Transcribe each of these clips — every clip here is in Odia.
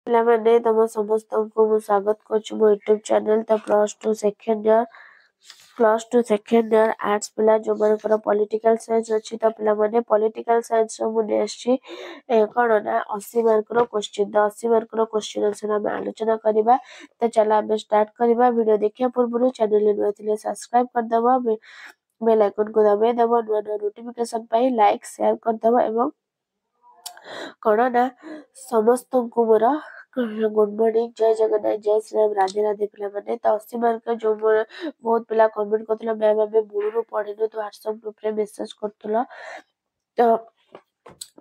ପିଲାମାନେ ତମ ସମସ୍ତଙ୍କୁ ମୁଁ ସ୍ୱାଗତ କରୁଛି ମୋ ୟୁଟ୍ୟୁବ ଚ୍ୟାନେଲ। ତ plus two second year arts ପିଲା ଯୋଉମାନଙ୍କର ପଲିଟିକାଲ ସାଇନ୍ସ ଅଛି, ତ ପିଲାମାନେ ପଲିଟିକାଲ ସାଇନ୍ସର ମୁଁ ନେଇ ଆସିଛି କ'ଣ ନା 80 ମାର୍କର କ୍ୱେଶ୍ଚିନ୍। ତ 80 ମାର୍କର କ୍ୱେଶ୍ଚିନ୍ ଅନୁସାରେ ଆମେ ଆଲୋଚନା କରିବା। ତ ଚାଲ ଆମେ ଷ୍ଟାର୍ଟ କରିବା। ଭିଡ଼ିଓ ଦେଖିବା ପୂର୍ବରୁ ଚ୍ୟାନେଲରେ ନୂଆ ଥିଲେ ସବସ୍କ୍ରାଇବ କରିଦେବ, ବେଲ୍ ଆଇକନକୁ ଦବାଇଦେବ ନୂଆ ନୂଆ ନୋଟିଫିକେସନ ପାଇଁ, ଲାଇକ୍ ସେୟାର କରିଦେବ ଏବଂ କ'ଣ ନା ସମସ୍ତଙ୍କୁ ମୋର ଗୁଡ୍ ମର୍ଣ୍ଣିଂ, ଜୟ ଜଗନ୍ନାଥ, ଜୟ ଶ୍ରୀରାମ, ରାଧେ ରାଧେ ପିଲାମାନେ। ତ 80 ମାର୍କ ଯୋଉ ବହୁତ ପିଲା କମେଣ୍ଟ କରୁଥିଲ ମ୍ୟାମ୍ ଆମେ ମୂଳରୁ ପଢିନୁ, ତ ହ୍ୱାଟ୍ସଆପ ଗ୍ରୁପରେ ମେସେଜ କରୁଥିଲ, ତ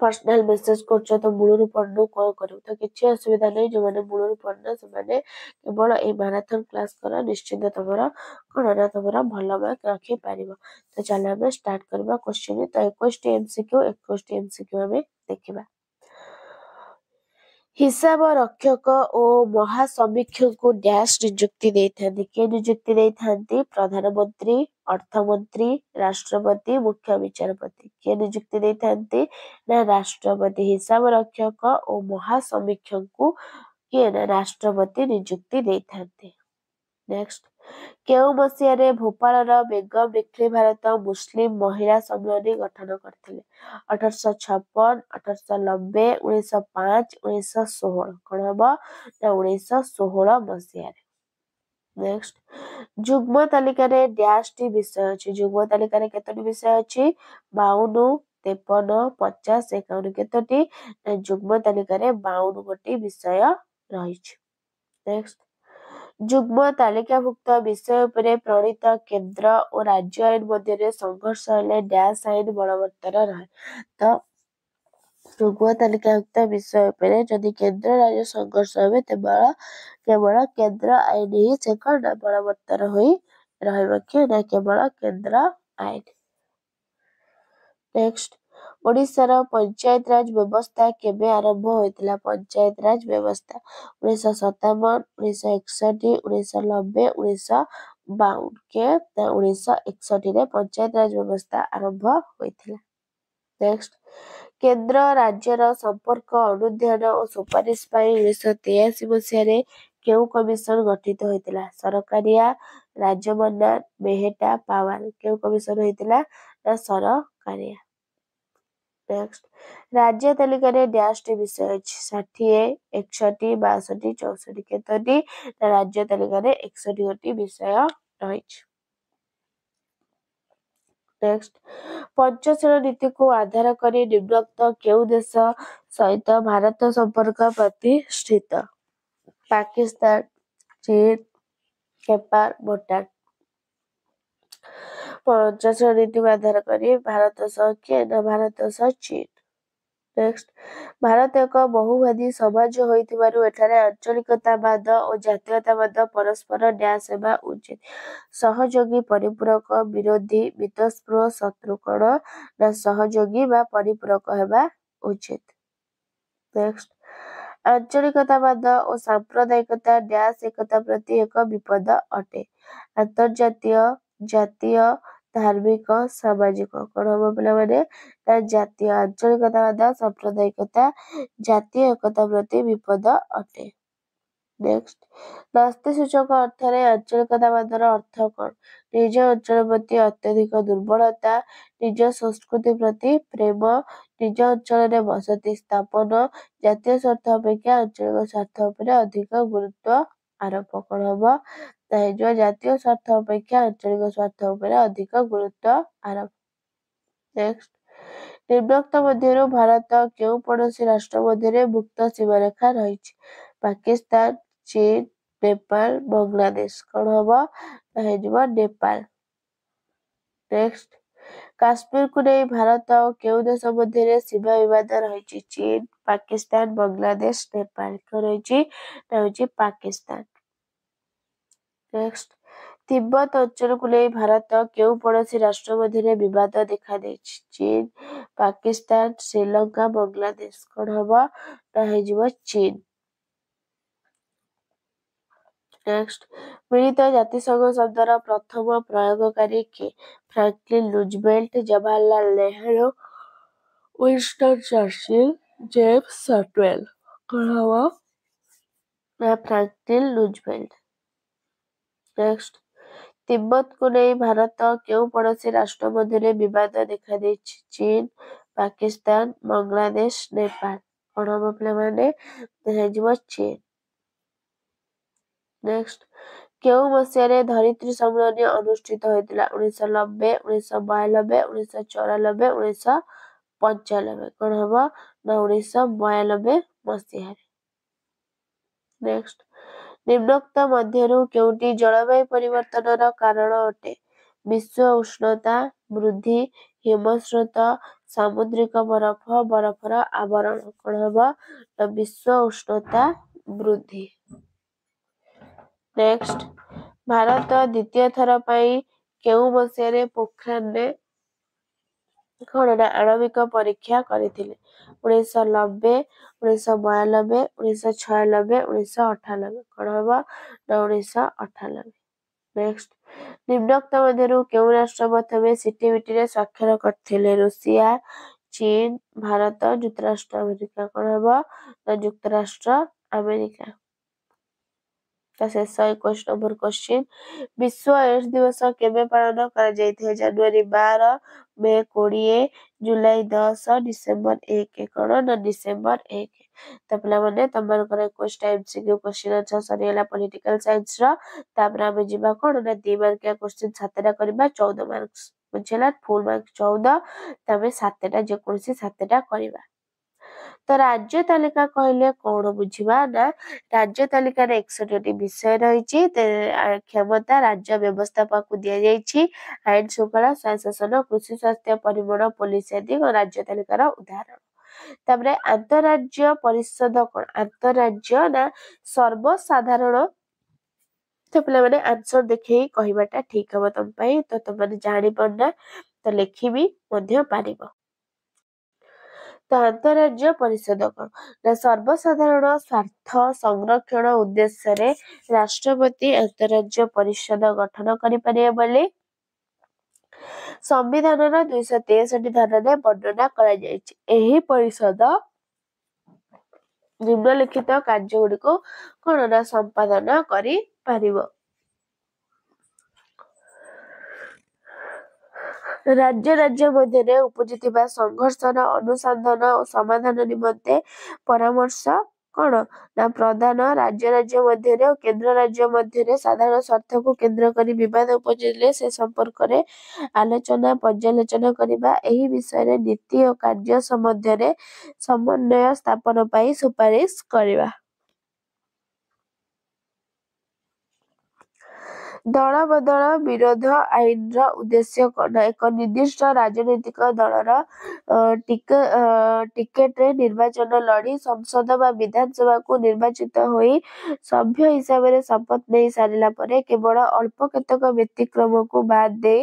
ପର୍ସନାଲ ମେସେଜ କରୁଛ ତ ମୂଳରୁ ପଢିନୁ କ'ଣ କରିବୁ। ତ କିଛି ଅସୁବିଧା ନାହିଁ, ଯୋଉମାନେ ମୂଳରୁ ପଢିନ ସେମାନେ କେବଳ ଏଇ ମାରାଥନ କ୍ଲାସ କର, ନିଶ୍ଚିନ୍ତ ତମର କ'ଣ ନା ତମର ଭଲ ମାର୍କ ରଖିପାରିବ। ତ ଚାଲ ଆମେ ଷ୍ଟାର୍ଟ କରିବା କ୍ୱେଶ୍ଚିନ୍। ତ 21ଟି MCQ 21ଟି MCQ ଆମେ ଦେଖିବା। ହିସାବ ରକ୍ଷକ ଓ ମହାସମୀକ୍ଷକଙ୍କୁ ଡ୍ୟାଶ ନିଯୁକ୍ତି ଦେଇଥାନ୍ତି। କିଏ ନିଯୁକ୍ତି ଦେଇଥାନ୍ତି? ପ୍ରଧାନମନ୍ତ୍ରୀ, ଅର୍ଥମନ୍ତ୍ରୀ, ରାଷ୍ଟ୍ରପତି, ମୁଖ୍ୟ ବିଚାରପତି। କିଏ ନିଯୁକ୍ତି ଦେଇଥାନ୍ତି? ନା ରାଷ୍ଟ୍ରପତି। ହିସାବ ରକ୍ଷକ ଓ ମହାସମୀକ୍ଷକଙ୍କୁ କିଏ ନା ରାଷ୍ଟ୍ରପତି ନିଯୁକ୍ତି ଦେଇଥାନ୍ତି। ନେକ୍ସଟ, କେଉଁ ମସିହାରେ ଭୋପାଳର ବେଗମ ନିକ୍ଲି ଭାରତ ମୁସଲିମ ମହିଳା ସମ୍ମିଳନୀ ଗଠନ କରିଥିଲେ? 1856, 1890, 1905, 1916। କ'ଣ ହବ ନା 1916 ମସିହାରେ। ନେକ୍ସଟ, ଯୁଗ୍ମ ତାଲିକାରେ ଡ୍ୟାଶଟି ବିଷୟ ଅଛି। ଯୁଗ୍ମ ତାଲିକାରେ କେତୋଟି ବିଷୟ ଅଛି? 52, 53, 50, 51। କେତୋଟି? ଯୁଗ୍ମ ତାଲିକାରେ 52 ଗୋଟି ବିଷୟ ରହିଛି। ନେକ୍ସଟ, ଯୁଗ୍ମ ତାଲିକାଭୁକ୍ତ ବିଷୟ ଉପରେ ପ୍ରଣୀତ କେନ୍ଦ୍ର ଓ ରାଜ୍ୟ ଆଇନ ମଧ୍ୟରେ ସଂଘର୍ଷ ହେଲେ ଡ୍ୟାଶ ଆଇନ ବଳବତ୍ତର ରହେ। ତ ଯୁଗ୍ମ ତାଲିକାଭୁକ୍ତ ବିଷୟ ଉପରେ ଯଦି କେନ୍ଦ୍ର ରାଜ୍ୟ ସଂଘର୍ଷ ହେବେ କେବଳ କେନ୍ଦ୍ର ଆଇନ ହିଁ ସେ କ'ଣ ବଳବତ୍ତର ହୋଇ ରହିବ। କି ନା କେବଳ କେନ୍ଦ୍ର ଆଇନ। ନେକ୍ସଟ, ଓଡ଼ିଶାର ପଞ୍ଚାୟତ ରାଜ ବ୍ୟବସ୍ଥା କେବେ ଆରମ୍ଭ ହୋଇଥିଲା? ପଞ୍ଚାୟତ ରାଜ ବ୍ୟବସ୍ଥା 1957, 1961, 1990, 1952। କେ 1961ରେ ପଞ୍ଚାୟତ ରାଜ ବ୍ୟବସ୍ଥା ଆରମ୍ଭ ହୋଇଥିଲା। ନେକ୍ସଟ, କେନ୍ଦ୍ର ରାଜ୍ୟର ସମ୍ପର୍କ ଅନୁଧ୍ୟାନ ଓ ସୁପାରିଶ ପାଇଁ 1983 ମସିହାରେ କେଉଁ କମିଶନ ଗଠିତ ହୋଇଥିଲା? ସରକାରିଆ, ରାଜମନା, ମେହେଟା, ପାୱାର। କେଉଁ କମିଶନ ହୋଇଥିଲା? ନା ସରକାରିଆ। ନେକ୍ସଟ, ରାଜ୍ୟ ତାଲିକାରେ ଡ୍ୟାଶଟି ବିଷୟ ଅଛି? 60, 61, 62, 64। କେତୋଟି? ନା ରାଜ୍ୟ ତାଲିକାରେ 61 ଗୋଟି ବିଷୟ ରହିଛି। ନେକ୍ସଟ, ପଞ୍ଚଶୀଳ ନୀତିକୁ ଆଧାର କରି ନିମ୍ନୋକ୍ତ କେଉଁ ଦେଶ ସହିତ ଭାରତ ସମ୍ପର୍କ ପ୍ରତିଷ୍ଠିତ? ପାକିସ୍ତାନ, ଚୀନ, ନେପାଳ, ଭୁଟାନ। ପଞ୍ଚଶୀଳ ନୀତିକୁ ଆଧାର କରି ଭାରତ ସହ କିଏ ନା ଭାରତ ସହ ଚୀନ। ନେକ୍ସଟ, ଭାରତ ଏକ ବହୁବାଦୀ ସମାଜ ହୋଇଥିବାରୁ ଏଠାରେ ଆଞ୍ଚଳିକତାବାଦ ଓ ଜାତୀୟତାବାଦ ପରସ୍ପର ଡ୍ୟାଶ ହେବା ଉଚିତ? ସହଯୋଗୀ, ପରିପୂରକ, ବିରୋଧୀ, ମିତସ୍ପୃହ, ଶତ୍ରୁ। କ'ଣ ନା ସହଯୋଗୀ ବା ପରିପୂରକ ହେବା ଉଚିତ। ନେକ୍ସଟ, ଆଞ୍ଚଳିକତାବାଦ ଓ ସାମ୍ପ୍ରଦାୟିକତା ଡ୍ୟାଶ ଏକତା ପ୍ରତି ଏକ ବିପଦ ଅଟେ? ଆନ୍ତର୍ଜାତୀୟ, ଜାତୀୟ, ଧାର୍ମିକ, ସାମାଜିକ। କ'ଣ ହବ ପିଲାମାନେ? ନା ଜାତୀୟ। ଆଞ୍ଚଳିକତାବାଦ, ସାମ୍ପ୍ରଦାୟିକତା ଜାତୀୟ ଏକତା ପ୍ରତି ବିପଦ ଅଟେ। ନେକ୍ସଟ, ନାସ୍ତିସୂଚକ ଅର୍ଥରେ ଆଞ୍ଚଳିକତାବାଦର ଅର୍ଥ କ'ଣ? ନିଜ ଅଞ୍ଚଳ ପ୍ରତି ଅତ୍ୟଧିକ ଦୁର୍ବଳତା, ନିଜ ସଂସ୍କୃତି ପ୍ରତି ପ୍ରେମ, ନିଜ ଅଞ୍ଚଳରେ ବସତି ସ୍ଥାପନ, ଜାତୀୟ ସ୍ୱାର୍ଥ ଅପେକ୍ଷା ଆଞ୍ଚଳିକ ସ୍ୱାର୍ଥ ଉପରେ ଅଧିକ ଗୁରୁତ୍ୱ ଆରୋପ। କ'ଣ ହବ? ନା ହେଇଯିବ ଜାତୀୟ ସ୍ୱାର୍ଥ ଅପେକ୍ଷା ଆଞ୍ଚଳିକ ସ୍ୱାର୍ଥ ଉପରେ ଅଧିକ ଗୁରୁତ୍ୱ ଆରୋପ। ନେକ୍ସଟ, ନିମ୍ନୋକ୍ତ ମଧ୍ୟରୁ ଭାରତ କେଉଁ ପଡ଼ୋଶୀ ରାଷ୍ଟ୍ର ମଧ୍ୟରେ ମୁକ୍ତ ସୀମାରେଖା ରହିଛି? ପାକିସ୍ତାନ, ଚୀନ, ନେପାଳ, ବାଂଲାଦେଶ। କ'ଣ ହବ? ନା ହେଇଯିବ ନେପାଳ। ନେକ୍ସଟ, କାଶ୍ମୀରକୁ ନେଇ ଭାରତ ଓ କେଉଁ ଦେଶ ମଧ୍ୟରେ ସୀମା ବିବାଦ ରହିଛି? ଚୀନ, ପାକିସ୍ତାନ, ବାଂଲାଦେଶ, ନେପାଳ। କ'ଣ ରହିଛି? ନା ହେଉଛି ପାକିସ୍ତାନ। ନେକ୍ସଟ, ତିବ୍ବତ ଅଞ୍ଚଳକୁ ନେଇ ଭାରତ କେଉଁ ପଡ଼ୋଶୀ ରାଷ୍ଟ୍ର ମଧ୍ୟରେ ବିବାଦ ଦେଖାଦେଇଛି? ଚୀନ, ପାକିସ୍ତାନ, ଶ୍ରୀଲଙ୍କା, ବାଂଲାଦେଶ। କ'ଣ ହବ? ନା ହେଇଯିବ ଚୀନ। ନେକ୍ସଟ, ମିଳିତ ଜାତିସଂଘ ଶବ୍ଦର ପ୍ରଥମ ପ୍ରୟୋଗକାରୀ କିଏ? Franklin Roosevelt, Jawaharlal Nehru, Winston Churchill, James Shotwell. କ'ଣ ହବ? ନା ଫ୍ରାଙ୍କଲିନ୍ ରୁଜଭେଲ୍ଟ। ନେକ୍ସଟ, ତିବ୍ବତକୁ ନେଇ ଭାରତ କେଉଁ ପଡ଼ୋଶୀ ରାଷ୍ଟ୍ର ମଧ୍ୟରେ ବିବାଦ ଦେଖାଦେଇଛି? ଚୀନ, ପାକିସ୍ତାନ, ବାଂଲାଦେଶ, ନେପାଳ। କଣ ହବ ପିଲାମାନେ? ହେଇଯିବ ଚୀନ। ନେକ୍ସଟ, କେଉଁ ମସିହାରେ ଧରିତ୍ରୀ ସମ୍ମିଳନୀ ଅନୁଷ୍ଠିତ ହୋଇଥିଲା? 1990, 1992, 1994, 1995। କଣ ହବ? ନା 1992 ମସିହାରେ। ନେକ୍ସଟ, ନିମ୍ନୋକ୍ତ ମଧ୍ୟରୁ କେଉଁଟି ଜଳବାୟୁ ପରିବର୍ତ୍ତନର କାରଣ ଅଟେ? ବିଶ୍ୱ ଉଷ୍ଣତା ବୃଦ୍ଧି, ହିମସ୍ରୋତ, ସାମୁଦ୍ରିକ ବରଫ, ବରଫର ଆବରଣ। କଣ ହବ? ନା ବିଶ୍ୱ ଉଷ୍ଣତା ବୃଦ୍ଧି। ନେକ୍ସଟ, ଭାରତ ଦ୍ୱିତୀୟ ଥର ପାଇଁ କେଉଁ ମସିହାରେ ପୋଖରାନରେ କଣ ନା ଆଣବିକ ପରୀକ୍ଷା କରିଥିଲେ? 1990, 1992, 1996, 1998। କଣ ହବ? ନା 1998। ନେକ୍ସଟ, ନିମ୍ନୋକ୍ତ ମଧ୍ୟରୁ କେଉଁ ରାଷ୍ଟ୍ର ପ୍ରଥମେ ସିଟିବିଟିରେ ସ୍ୱାକ୍ଷର କରିଥିଲେ? ରୁଷିଆ, ଚୀନ, ଭାରତ, ଯୁକ୍ତରାଷ୍ଟ୍ର ଆମେରିକା। କଣ ହବ? ନା ଯୁକ୍ତରାଷ୍ଟ୍ର ଆମେରିକା। ଶେଷ 21 ନମ୍ବର କ୍ୱେଶ୍ଚିନ୍, ବିଶ୍ୱ ଏଡ୍ସ ଦିବସ କେବେ ପାଳନ କରାଯାଇଥାଏ? ଜାନୁଆରୀ 12, ମେ 20, ଜୁଲାଇ 10, ଡିସେମ୍ବର 1। କଣ ନା ଡିସେମ୍ବର 1। ତ ପିଲାମାନେ ତମମାନଙ୍କର 21ଟା MCQ କ୍ୱେଶ୍ଚିନ୍ ଆନ୍ସର ସରିଗଲା ପଲିଟିକାଲ ସାଇନ୍ସର। ତାପରେ ଆମେ ଯିବା କଣ ନା 2 ମାର୍କିଆ କ୍ୱେଶ୍ଚିନ୍ 7ଟା କରିବା, 14 ମାର୍କସ। ବୁଝିଲା? ଫୁଲ ମାର୍କ 14, ତାପରେ 7ଟା ଯେକୌଣସି 7ଟା କରିବା। ତ ରାଜ୍ୟ ତାଲିକା କହିଲେ କଣ ବୁଝିବା? ନା ରାଜ୍ୟ ତାଲିକାରେ 61ଟି ବିଷୟ ରହିଛି। କ୍ଷମତା ରାଜ୍ୟ ବ୍ୟବସ୍ଥାପକଙ୍କୁ ଦିଆଯାଇଛି। ଆଇନ ଶୃଙ୍ଖଳା, ସ୍ୱଶାସନ, କୃଷି, ସ୍ୱାସ୍ଥ୍ୟ, ପରିମଳ, ପୋଲିସ ଆଦି ରାଜ୍ୟ ତାଲିକାର ଉଦାହରଣ। ତାପରେ ଆନ୍ତଃରାଜ୍ୟ ପରିଷଦ କଣ? ଆନ୍ତଃରାଜ୍ୟ ନା ସର୍ବସାଧାରଣ। ତ ପିଲାମାନେ ଆନ୍ସର ଦେଖେଇ କହିବାଟା ଠିକ ହବ ତମ ପାଇଁ। ତ ତମମାନେ ଜାଣିପାରୁନା ତ ଲେଖିବି ମଧ୍ୟ ପାରିବ। ତ ଆନ୍ତଃରାଜ୍ୟ ପରିଷଦ କଣ? ନା ସର୍ବସାଧାରଣ ସ୍ୱାର୍ଥ ସଂରକ୍ଷଣ ଉଦ୍ଦେଶ୍ୟରେ ରାଷ୍ଟ୍ରପତି ଆନ୍ତଃରାଜ୍ୟ ପରିଷଦ ଗଠନ କରିପାରିବେ ବୋଲି ସମ୍ବିଧାନର 263 ଧାରାରେ ବର୍ଣ୍ଣନା କରାଯାଇଛି। ଏହି ପରିଷଦ ନିମ୍ନଲିଖିତ କାର୍ଯ୍ୟଗୁଡ଼ିକୁ କଣ ନା ସମ୍ପାଦନ କରିପାରିବ? ରାଜ୍ୟ ମଧ୍ୟରେ ଉପୁଜିଥିବା ସଂଘର୍ଷର ଅନୁସନ୍ଧାନ ଓ ସମାଧାନ ନିମନ୍ତେ ପରାମର୍ଶ କଣ ନା ପ୍ରଦାନ, ରାଜ୍ୟ ମଧ୍ୟରେ ଓ କେନ୍ଦ୍ର ରାଜ୍ୟ ମଧ୍ୟରେ ସାଧାରଣ ସ୍ୱାର୍ଥକୁ କେନ୍ଦ୍ର କରି ବିବାଦ ଉପୁଜିଲେ ସେ ସମ୍ପର୍କରେ ଆଲୋଚନା ପର୍ଯ୍ୟାଲୋଚନା କରିବା, ଏହି ବିଷୟରେ ନୀତି ଓ କାର୍ଯ୍ୟ ମଧ୍ୟରେ ସମନ୍ୱୟ ସ୍ଥାପନ ପାଇଁ ସୁପାରିଶ କରିବା। ଦଳବଦଳ ବିରୋଧ ଆଇନର ଉଦ୍ଦେଶ୍ୟ କଣ? ଏକ ନିର୍ଦ୍ଦିଷ୍ଟ ରାଜନୈତିକ ଦଳର ଟିକେଟରେ ନିର୍ବାଚନ ଲଢ଼ି ସଂସଦ ବା ବିଧାନସଭାକୁ ନିର୍ବାଚିତ ହୋଇ ସଭ୍ୟ ହିସାବରେ ଶପଥ ନେଇ ସାରିଲା ପରେ କେବଳ ଅଳ୍ପ କେତେକ ବ୍ୟତିକ୍ରମକୁ ବାଦ ଦେଇ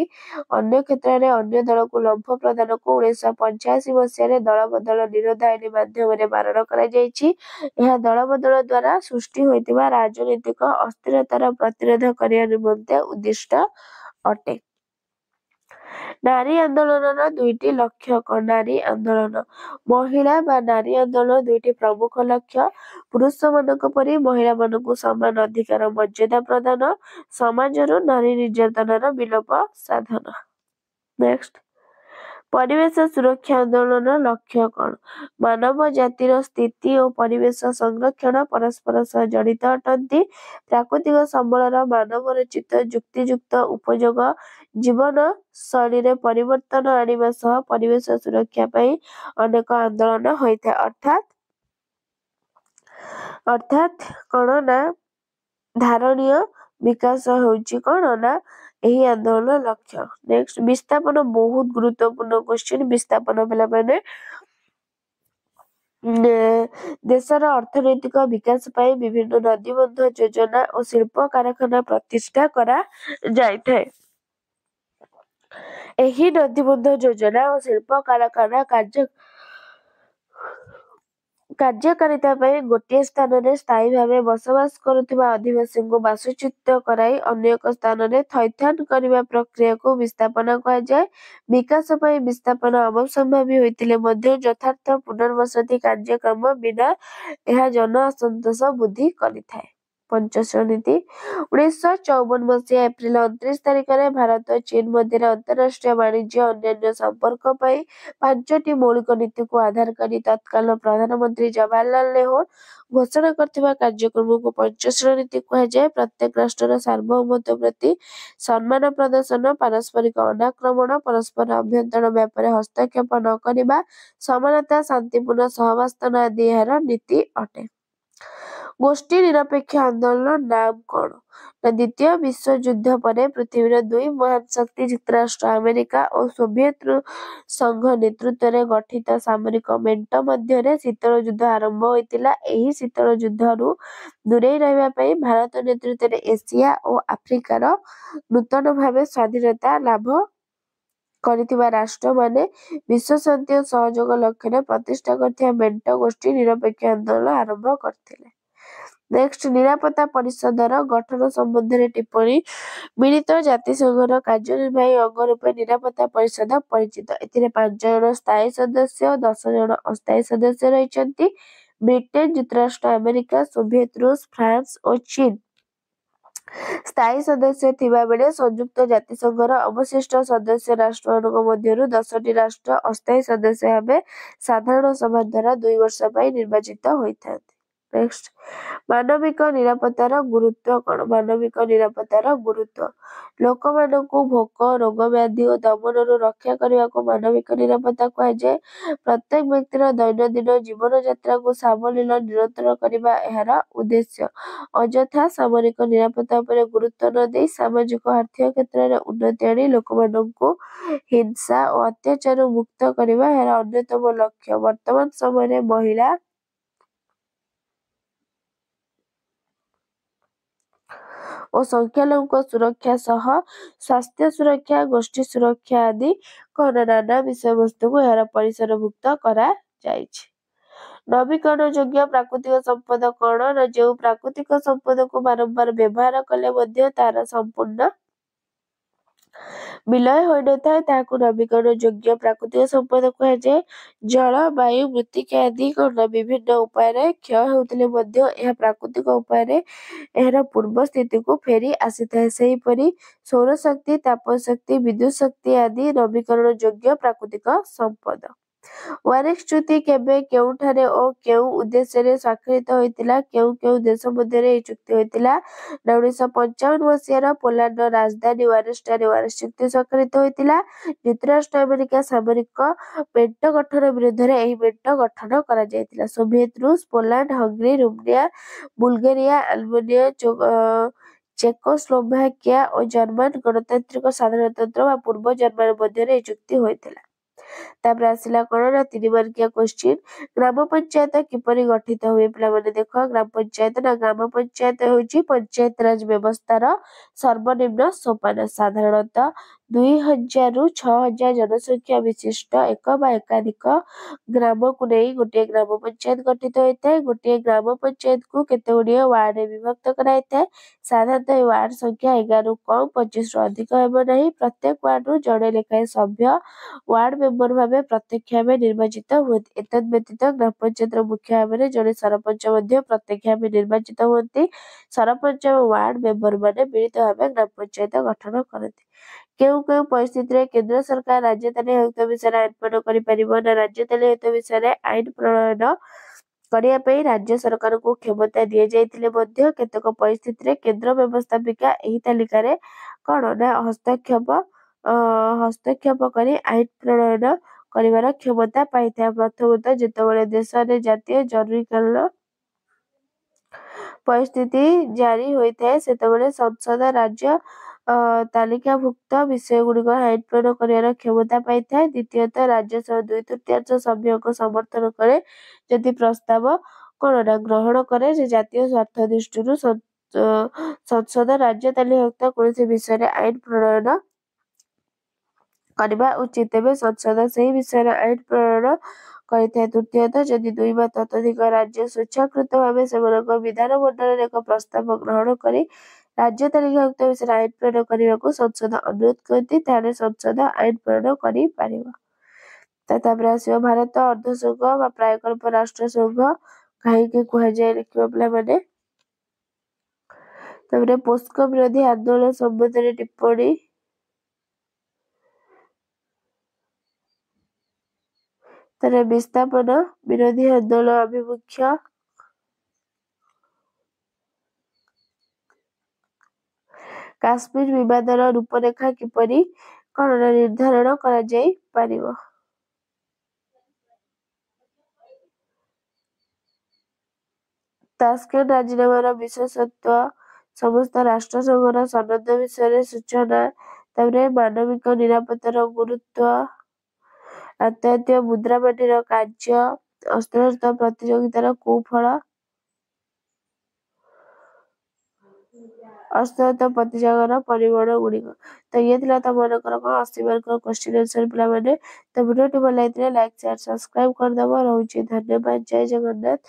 ଅନ୍ୟ କ୍ଷେତ୍ରରେ ଅନ୍ୟ ଦଳକୁ ଲମ୍ଫ ପ୍ରଦାନକୁ 1985 ମସିହାରେ ଦଳବଦଳ ନିରୋଧ ଆଇନ ମାଧ୍ୟମରେ ବାରଣ କରାଯାଇଛି। ଏହା ଦଳବଦଳ ଦ୍ୱାରା ସୃଷ୍ଟି ହୋଇଥିବା ରାଜନୈତିକ ଅସ୍ଥିରତାର ପ୍ରତିରୋଧ କରିବା ନିମନ୍ତେ ଉଦ୍ଦିଷ୍ଟ ଅଟେ। ନାରୀ ଆନ୍ଦୋଳନର 2ଟି ଲକ୍ଷ୍ୟ କଣ? ନାରୀ ଆନ୍ଦୋଳନ ମହିଳା ବା ନାରୀ ଆନ୍ଦୋଳନ 2ଟି ପ୍ରମୁଖ ଲକ୍ଷ୍ୟ। ପୁରୁଷମାନଙ୍କ ପରି ମହିଳାମାନଙ୍କୁ ସମାନ ଅଧିକାର ମର୍ଯ୍ୟାଦା ପ୍ରଦାନ, ସମାଜରୁ ନାରୀ ନିର୍ଯାତନାର ବିଲୋପ ସାଧନ। ନେକ୍ସଟ, ପରିବେଶ ସୁରକ୍ଷା ଆନ୍ଦୋଳନ ଲକ୍ଷ୍ୟ କଣ? ମାନବ ଜାତିର ସ୍ଥିତି ଓ ପରିବେଶ ସଂରକ୍ଷଣ ପରସ୍ପର ସହ ଜଡ଼ିତ ଅଟନ୍ତି। ପ୍ରାକୃତିକ ସମ୍ବଳର ମାନବରଚିତ ଯୁକ୍ତିଯୁକ୍ତ ଉପଯୋଗ ଜୀବନ ଶୈଳୀରେ ପରିବର୍ତ୍ତନ ଆଣିବା ସହ ପରିବେଶ ସୁରକ୍ଷା ପାଇଁ ଅନେକ ଆନ୍ଦୋଳନ ହୋଇଥାଏ। ଅର୍ଥାତ୍ କଣ ନା ଧାରଣୀୟ ବିକାଶ ହେଉଛି କଣ ନା ଏହି ଆନ୍ଦୋଳନ ଲକ୍ଷ୍ୟ। ନେକ୍ସଟ, ବିସ୍ଥାପନ ବହୁତ ଗୁରୁତ୍ୱପୂର୍ଣ୍ଣ କ୍ୱେଶ୍ଚିନ୍। ବିସ୍ଥାପନ ପିଲାମାନେ ଦେଶର ଅର୍ଥନୈତିକ ବିକାଶ ପାଇଁ ବିଭିନ୍ନ ନଦୀବନ୍ଧ ଯୋଜନା ଓ ଶିଳ୍ପ କାରଖାନା ପ୍ରତିଷ୍ଠା କରାଯାଇଥାଏ। ଏହି ନଦୀବନ୍ଧ ଯୋଜନା ଓ ଶିଳ୍ପ କାରଖାନା କାର୍ଯ୍ୟକାରିତା ପାଇଁ ଗୋଟିଏ ସ୍ଥାନରେ ସ୍ଥାୟୀ ଭାବେ ବସବାସ କରୁଥିବା ଅଧିବାସୀଙ୍କୁ ବାସଚ୍ୟୁତ କରାଇ ଅନ୍ୟ ଏକ ସ୍ଥାନରେ ଥଇଥାନ କରିବା ପ୍ରକ୍ରିୟାକୁ ବିସ୍ଥାପନା କୁହାଯାଏ। ବିକାଶ ପାଇଁ ବିସ୍ଥାପନା ଅବଶ୍ୟମ୍ଭାବୀ ହୋଇଥିଲେ ମଧ୍ୟ ଯଥାର୍ଥ ପୁନର୍ବସତି କାର୍ଯ୍ୟକ୍ରମ ବିନା ଏହା ଜନ ଅସନ୍ତୋଷ ବୃଦ୍ଧି କରିଥାଏ। ପଞ୍ଚଶନୀତି 1954 ମସିହା ଏପ୍ରିଲ 29 ତାରିଖରେ ଭାରତ ଓ ଚୀନ ମଧ୍ୟରେ ଅନ୍ତରାଷ୍ଟ୍ରୀୟ ବାଣିଜ୍ୟ ଓ ଅନ୍ୟାନ୍ୟ ସମ୍ପର୍କ ପାଇଁ 5ଟି ମୌଳିକ ନୀତିକୁ ଆଧାର କରି ତତ୍କାଳୀନ ପ୍ରଧାନମନ୍ତ୍ରୀ ଜବାହରଲାଲ ନେହେରୁ ଘୋଷଣା କରିଥିବା କାର୍ଯ୍ୟକ୍ରମକୁ ପଞ୍ଚଶୀଳ ନୀତି କୁହାଯାଏ। ପ୍ରତ୍ୟେକ ରାଷ୍ଟ୍ରର ସାର୍ବଭୌମତ୍ୱ ପ୍ରତି ସମ୍ମାନ ପ୍ରଦର୍ଶନ, ପାରସ୍ପରିକ ଅନାକ୍ରମଣ, ପରସ୍ପର ଆଭ୍ୟନ୍ତରୀଣ ବ୍ୟାପାରରେ ହସ୍ତକ୍ଷେପ ନ କରିବା, ସମାନତା, ଶାନ୍ତିପୂର୍ଣ୍ଣ ସହାବସ୍ଥାନ ଆଦି ଏହାର ନୀତି ଅଟେ। ଗୋଷ୍ଠୀ ନିରପେକ୍ଷ ଆନ୍ଦୋଳନ ନାମ କଣ? ନା ଦ୍ୱିତୀୟ ବିଶ୍ୱଯୁଦ୍ଧ ପରେ ପୃଥିବୀର ଦୁଇ ମହାନ ଶକ୍ତି ଯୁକ୍ତରାଷ୍ଟ୍ର ଆମେରିକା ଓ ସୋଭିଏତ ସଂଘ ନେତୃତ୍ୱରେ ଗଠିତ ସାମରିକ ମେଣ୍ଟ ମଧ୍ୟରେ ଶୀତଳ ଯୁଦ୍ଧ ଆରମ୍ଭ ହୋଇଥିଲା। ଏହି ଶୀତଳ ଯୁଦ୍ଧରୁ ଦୂରେଇ ରହିବା ପାଇଁ ଭାରତ ନେତୃତ୍ୱରେ ଏସିଆ ଓ ଆଫ୍ରିକାର ନୂତନ ଭାବେ ସ୍ୱାଧୀନତା ଲାଭ କରିଥିବା ରାଷ୍ଟ୍ରମାନେ ବିଶ୍ୱଶାନ୍ତି ଓ ସହଯୋଗ ଲକ୍ଷ୍ୟରେ ପ୍ରତିଷ୍ଠା କରିଥିବା ମେଣ୍ଟ ଗୋଷ୍ଠୀ ନିରପେକ୍ଷ ଆନ୍ଦୋଳନ ଆରମ୍ଭ କରିଥିଲେ। ନେକ୍ସଟ, ନିରାପତ୍ତା ପରିଷଦର ଗଠନ ସମ୍ବନ୍ଧରେ ଟିପ୍ପଣୀ। ମିଳିତ ଜାତିସଂଘର କାର୍ଯ୍ୟନିର୍ବାହୀ ଅଙ୍ଗ ରୂପେ ନିରାପତ୍ତା ପରିଷଦ ପରିଚିତ। ଏଥିରେ 5 ଜଣ ସ୍ଥାୟୀ ସଦସ୍ୟ ଓ 10 ଜଣ ଅସ୍ଥାୟୀ ସଦସ୍ୟ ରହିଛନ୍ତି। ବ୍ରିଟେନ, ଯୁକ୍ତରାଷ୍ଟ୍ର ଆମେରିକା, ସୋଭିଏତ ରୁଷ, ଫ୍ରାନ୍ସ ଓ ଚୀନ ସ୍ଥାୟୀ ସଦସ୍ୟ ଥିବା ବେଳେ ସଂଯୁକ୍ତ ଜାତିସଂଘର ଅବଶିଷ୍ଟ ସଦସ୍ୟ ରାଷ୍ଟ୍ରମାନଙ୍କ ମଧ୍ୟରୁ 10ଟି ରାଷ୍ଟ୍ର ଅସ୍ଥାୟୀ ସଦସ୍ୟ ଭାବେ ସାଧାରଣ ସଭା ଦ୍ୱାରା 2 ବର୍ଷ ପାଇଁ ନିର୍ବାଚିତ ହୋଇଥାନ୍ତି। ନେକ୍ସଟ, ମାନବିକ ନିରାପତ୍ତାର ଗୁରୁତ୍ୱ କଣ? ମାନବିକ ନିରାପତ୍ତାର ଗୁରୁତ୍ୱ। ଲୋକମାନଙ୍କୁ ଭୋକ, ରୋଗ ବ୍ୟାଧି ଓ ଦମନରୁ ରକ୍ଷା କରିବାକୁ ମାନବିକ ନିରାପତ୍ତା କୁହାଯାଏ। ପ୍ରତ୍ୟେକ ବ୍ୟକ୍ତିର ଦୈନନ୍ଦିନ ଜୀବନଯାତ୍ରାକୁ ସାବଲୀଳ ନିୟନ୍ତ୍ରଣ କରିବା ଏହାର ଉଦ୍ଦେଶ୍ୟ। ଅଯଥା ସାମରିକ ନିରାପତ୍ତା ଉପରେ ଗୁରୁତ୍ୱ ନ ଦେଇ ସାମାଜିକ ଓ ଆର୍ଥିକ କ୍ଷେତ୍ରରେ ଉନ୍ନତି ଆଣି ଲୋକମାନଙ୍କୁ ହିଂସା ଓ ଅତ୍ୟାଚାରରୁ ମୁକ୍ତ କରିବା ଏହାର ଅନ୍ୟତମ ଲକ୍ଷ୍ୟ। ବର୍ତ୍ତମାନ ସମୟରେ ମହିଳା ଓ ସଂଖ୍ୟାଲଘୁଙ୍କ ସୁରକ୍ଷା ସହ ସ୍ୱାସ୍ଥ୍ୟ ସୁରକ୍ଷା, ଗୋଷ୍ଠୀ ସୁରକ୍ଷା ଆଦି ନାନା ବିଷୟବସ୍ତୁକୁ ଏହାର ପରିସରଭୁକ୍ତ କରାଯାଇଛି। ନବୀକରଣଯୋଗ୍ୟ ପ୍ରାକୃତିକ ସମ୍ପଦ କଣ? ନା ଯେଉଁ ପ୍ରାକୃତିକ ସମ୍ପଦକୁ ବାରମ୍ବାର ବ୍ୟବହାର କଲେ ମଧ୍ୟ ତାହାର ସମ୍ପୂର୍ଣ୍ଣ ବିଲୟ ହୋଇନଥାଏ ତାହାକୁ ନବୀକରଣଯୋଗ୍ୟ ପ୍ରାକୃତିକ ସମ୍ପଦ କୁହାଯାଏ। ଜଳ, ବାୟୁ, ମୃତ୍ତିକା ଆଦି ବିଭିନ୍ନ ଉପାୟରେ କ୍ଷୟ ହେଉଥିଲେ ମଧ୍ୟ ଏହା ପ୍ରାକୃତିକ ଉପାୟରେ ଏହାର ପୂର୍ବ ସ୍ଥିତିକୁ ଫେରି ଆସିଥାଏ। ସେହିପରି ସୌରଶକ୍ତି, ତାପଶକ୍ତି, ବିଦ୍ୟୁତ ଶକ୍ତି ଆଦି ନବୀକରଣଯୋଗ୍ୟ ପ୍ରାକୃତିକ ସମ୍ପଦ। ୱାରେକ୍ସ ଚୁକ୍ତି କେବେ, କେଉଁଠାରେ ଓ କେଉଁ ଉଦ୍ଦେଶ୍ୟରେ ସ୍ୱାକ୍ଷରିତ ହୋଇଥିଲା? କେଉଁ କେଉଁ ଦେଶ ମଧ୍ୟରେ ଏହି ଚୁକ୍ତି ହୋଇଥିଲା? ନା 1955 ମସିହାର ପୋଲାଣ୍ଡର ରାଜଧାନୀ ୱାରେକ୍ସଠାରେ ୱାରେକ୍ସ ଚୁକ୍ତି ସ୍ୱାକ୍ଷରିତ ହୋଇଥିଲା। ଯୁକ୍ତରାଷ୍ଟ୍ର ଆମେରିକା ସାମରିକ ମେଣ୍ଟ ଗଠନ ବିରୁଦ୍ଧରେ ଏହି ମେଣ୍ଟ ଗଠନ କରାଯାଇଥିଲା। Soviet Russia, Poland, Hungary, Romania, Bulgaria, Albania, Czechoslovakia ଓ ଜର୍ମାନ ଗଣତାନ୍ତ୍ରିକ ସାଧାରଣତନ୍ତ୍ର ବା ପୂର୍ବ ଜର୍ମାନୀ ମଧ୍ୟରେ ଏହି ଚୁକ୍ତି ହୋଇଥିଲା। ତାପରେ ଆସିଲା କଣ? ନା 3 ମାର୍କିଆ କୋଶ୍ଚିନ୍। ଗ୍ରାମ ପଞ୍ଚାୟତ କିପରି ଗଠିତ ହୁଏ? ପିଲାମାନେ ଦେଖ, ଗ୍ରାମ ପଞ୍ଚାୟତ ନା ଗ୍ରାମ ପଞ୍ଚାୟତ ହେଉଛି ପଞ୍ଚାୟତ ରାଜ ବ୍ୟବସ୍ଥାର ସର୍ବନିମ୍ନ ସୋପାନ। ସାଧାରଣତଃ 2000ରୁ 6000 ଜନସଂଖ୍ୟା ବିଶିଷ୍ଟ ଏକ ବା ଏକାଧିକ ଗ୍ରାମକୁ ନେଇ ଗୋଟିଏ ଗ୍ରାମ ପଞ୍ଚାୟତ ଗଠିତ ହୋଇଥାଏ। ଗୋଟିଏ ଗ୍ରାମ ପଞ୍ଚାୟତକୁ କେତେଗୁଡ଼ିଏ ୱାର୍ଡରେ ବିଭକ୍ତ କରାଯାଇଥାଏ। ସାଧାରଣତଃ ଏହି ୱାର୍ଡ ସଂଖ୍ୟା 11ରୁ କମ୍, 25ରୁ ଅଧିକ ହେବ ନାହିଁ। ପ୍ରତ୍ୟେକ ୱାର୍ଡରୁ ଜଣେ ଲେଖାଏଁ ସଭ୍ୟ ୱାର୍ଡ ମେମ୍ବର ଭାବେ ପ୍ରତ୍ୟକ୍ଷ ଭାବେ ନିର୍ବାଚିତ ହୁଅନ୍ତି। ଏତଦ୍ ବ୍ୟତୀତ ଗ୍ରାମ ପଞ୍ଚାୟତର ମୁଖ୍ୟ ଭାବରେ ଜଣେ ସରପଞ୍ଚ ମଧ୍ୟ ପ୍ରତ୍ୟକ୍ଷ ଭାବେ ନିର୍ବାଚିତ ହୁଅନ୍ତି। ସରପଞ୍ଚ ଓ ୱାର୍ଡ ମେମ୍ବରମାନେ ମିଳିତ ଭାବେ ଗ୍ରାମ ପଞ୍ଚାୟତ ଗଠନ କରନ୍ତି। କେଉଁ କେଉଁ ପରିସ୍ଥିତିରେ କେନ୍ଦ୍ର ସରକାର ରାଜ୍ୟ ତାଲିକା ହେଉଥିବା ବିଷୟରେ ଆଇନ ପ୍ରଣୟନ କରିପାରିବ? ନା ରାଜ୍ୟ ତାଲିକା ହେଉଥିବା ବିଷୟରେ ଆଇନ ପ୍ରଣୟନ କରିବା ପାଇଁ ରାଜ୍ୟ ସରକାରଙ୍କୁ କ୍ଷମତା ଦିଆଯାଇଥିଲେ ମଧ୍ୟ କେତେକ ପରିସ୍ଥିତିରେ କେନ୍ଦ୍ର ବ୍ୟବସ୍ଥାପିକା ଏହି ତାଲିକାରେ ନା ହସ୍ତକ୍ଷେପ କରି ଆଇନ ପ୍ରଣୟନ କରିବାର କ୍ଷମତା ପାଇଥାଏ। ପ୍ରଥମତଃ ଯେତେବେଳେ ଦେଶରେ ଜାତୀୟ ଜରୁରୀକାଳୀନ ପରିସ୍ଥିତି ଜାରି ହୋଇଥାଏ ସେତେବେଳେ ସଂସଦ ରାଜ୍ୟ ତାଲିକାଭୁକ୍ତ ବିଷୟଗୁଡ଼ିକ ଆଇନ ପ୍ରଣୟନ କରିବାର କ୍ଷମତା ପାଇଥାଏ। ଦ୍ୱିତୀୟତଃ ରାଜ୍ୟସଭା 2/3 ସଭ୍ୟଙ୍କ ସମର୍ଥନ କରେ। ଯଦି ପ୍ରସ୍ତାବ ନା ଗ୍ରହଣ କରେ ଯେ ଜାତୀୟ ସ୍ୱାର୍ଥ ଦୃଷ୍ଟିରୁ ସଂସଦ ରାଜ୍ୟ ତାଲିକାଭୁକ୍ତ କୌଣସି ବିଷୟରେ ଆଇନ ପ୍ରଣୟନ କରିବା ଉଚିତ, ତେବେ ସଂସଦ ସେହି ବିଷୟରେ ଆଇନ ପ୍ରଣୟନ କରିଥାଏ। ତୃତୀୟତଃ, ଯଦି 2 ବା ତତୋଧିକ ରାଜ୍ୟ ସ୍ୱେଚ୍ଛାକୃତ ଭାବେ ସେମାନଙ୍କ ବିଧାନମଣ୍ଡଳରେ ଏକ ପ୍ରସ୍ତାବ ଗ୍ରହଣ କରି ରାଜ୍ୟ ତାଲିକାଭୁକ୍ତ ବିଷୟରେ ଆଇନ ପ୍ରଣୟନ କରିବାକୁ ସଂସଦ ଅନୁରୋଧ କରନ୍ତି, ତାହେଲେ ସଂସଦ ଆଇନ ପ୍ରଣୟନ କରିପାରିବ। ତାପରେ ଆସିବ ଭାରତ ଅର୍ଦ୍ଧସଂଘ ବା ପ୍ରାୟକଳ୍ପ ରାଷ୍ଟ୍ର ସଂଘ କାହିଁକି କୁହାଯାଏ ଲେଖିବ ପିଲାମାନେ। ତାପରେ ପୋସ୍କୋ ବିରୋଧୀ ଆନ୍ଦୋଳନ ସମ୍ବନ୍ଧରେ ଟିପ୍ପଣୀ। ତାପରେ ବିସ୍ଥାପନ ବିରୋଧୀ ଆନ୍ଦୋଳନ ଆଭିମୁଖ୍ୟ। କାଶ୍ମୀର ବିବାଦର ରୂପରେଖା କିପରି କଣ ନିର୍ଦ୍ଧାରଣ କରାଯାଇ ପାରିବ। ତାସ୍କେଣ୍ଟ ରାଜିନାମାର ବିଶେଷତ୍ୱ, ସମସ୍ତ ରାଷ୍ଟ୍ରସଂଘର ସନଦ ବିଷୟରେ ସୂଚନା। ତାପରେ ମାନବିକ ନିରାପତ୍ତାର ଗୁରୁତ୍ୱ, ଆନ୍ତର୍ଜାତୀୟ ମୁଦ୍ରାପାଣ୍ଠିର କାର୍ଯ୍ୟ, ଅସ୍ତ୍ରଶସ୍ତ୍ର ପ୍ରତିଯୋଗିତାର କୁଫଳ, ଅସ୍ତ୍ରଶସ୍ତ୍ର ପ୍ରତିଯୋଗର ପରିମାଣ ଗୁଡ଼ିକ। ତ ଇଏ ଥିଲା ତମମାନଙ୍କର କଣ 80 ମାର୍କର କ୍ୱେଶ୍ଚିନ୍ ଆନ୍ସର ପିଲାମାନେ। ତ ଭିଡ଼ିଓଟି ଭଲ ଲାଗିଥିଲେ ଲାଇକ୍ ସେୟାର ସବସ୍କ୍ରାଇବ କରିଦେବ। ରହୁଛି ଧନ୍ୟବାଦ। ଜୟ ଜଗନ୍ନାଥ,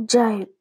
ଜୟ ହିନ୍ଦ।